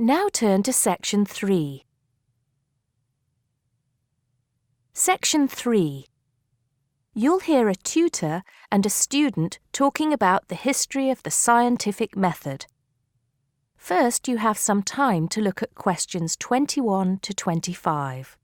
Now turn to Section 3. Section 3. You'll hear a tutor and a student talking about the history of the scientific method. First, you have some time to look at questions 21 to 25.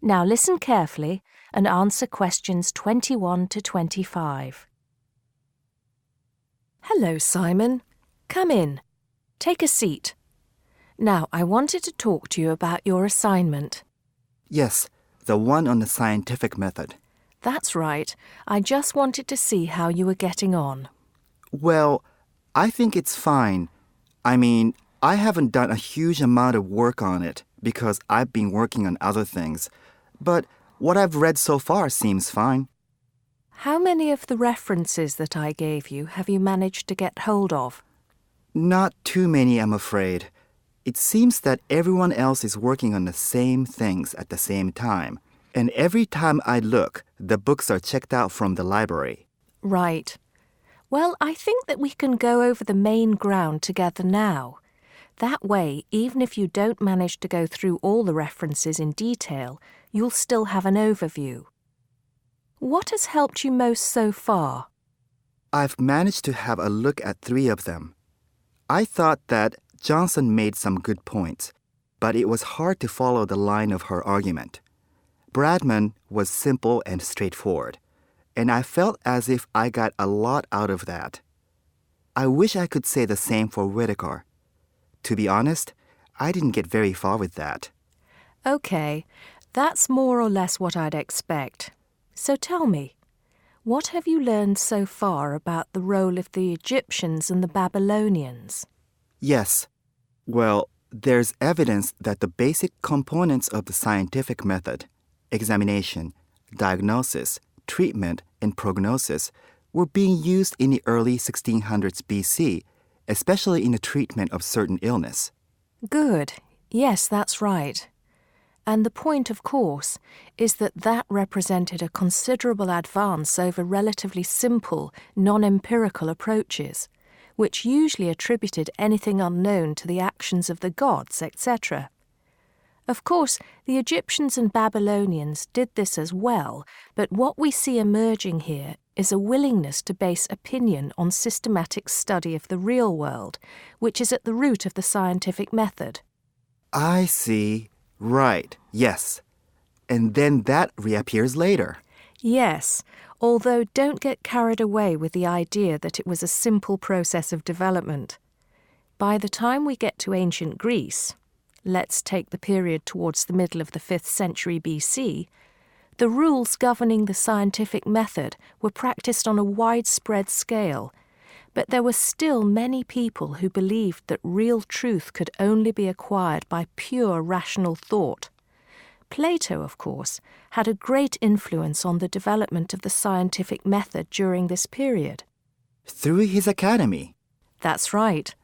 Now listen carefully and answer questions 21 to 25. Hello, Simon. Come in. Take a seat. Now, I wanted to talk to you about your assignment. Yes, the one on the scientific method. That's right. I just wanted to see how you were getting on. Well, I think it's fine. I haven't done a huge amount of work on it because I've been working on other things. But what I've read so far seems fine. How many of the references that I gave you have you managed to get hold of? Not too many, I'm afraid. It seems that everyone else is working on the same things at the same time. And every time I look, the books are checked out from the library. Right. Well, I think that we can go over the main ground together now. That way, even if you don't manage to go through all the references in detail, you'll still have an overview. What has helped you most so far? I've managed to have a look at 3 of them. I thought that Johnson made some good points, but it was hard to follow the line of her argument. Bradman was simple and straightforward, and I felt as if I got a lot out of that. I wish I could say the same for Whittaker. To be honest, I didn't get very far with that. Okay, that's more or less what I'd expect. So tell me, what have you learned so far about the role of the Egyptians and the Babylonians? Yes. Well, there's evidence that the basic components of the scientific method, examination, diagnosis, treatment, and prognosis, were being used in the early 1600s BC, especially in the treatment of certain illness. Good. Yes, that's right. And the point, of course, is that that represented a considerable advance over relatively simple, non-empirical approaches, which usually attributed anything unknown to the actions of the gods, etc. Of course, the Egyptians and Babylonians did this as well, but what we see emerging here is a willingness to base opinion on systematic study of the real world, which is at the root of the scientific method. I see. Right, yes. And then that reappears later. Yes, although don't get carried away with the idea that it was a simple process of development. By the time we get to ancient Greece, let's take the period towards the middle of the 5th century BC, the rules governing the scientific method were practiced on a widespread scale, but there were still many people who believed that real truth could only be acquired by pure rational thought. Plato, of course, had a great influence on the development of the scientific method during this period. Through his academy. That's right.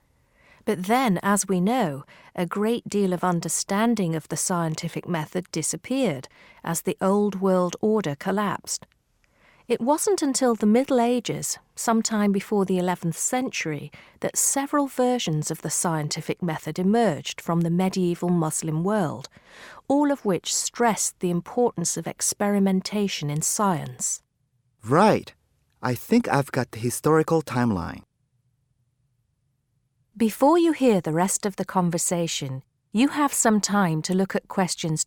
But then, as we know, a great deal of understanding of the scientific method disappeared as the old world order collapsed. It wasn't until the Middle Ages, sometime before the 11th century, that several versions of the scientific method emerged from the medieval Muslim world, all of which stressed the importance of experimentation in science. Right. I think I've got the historical timeline. Before you hear the rest of the conversation, you have some time to look at questions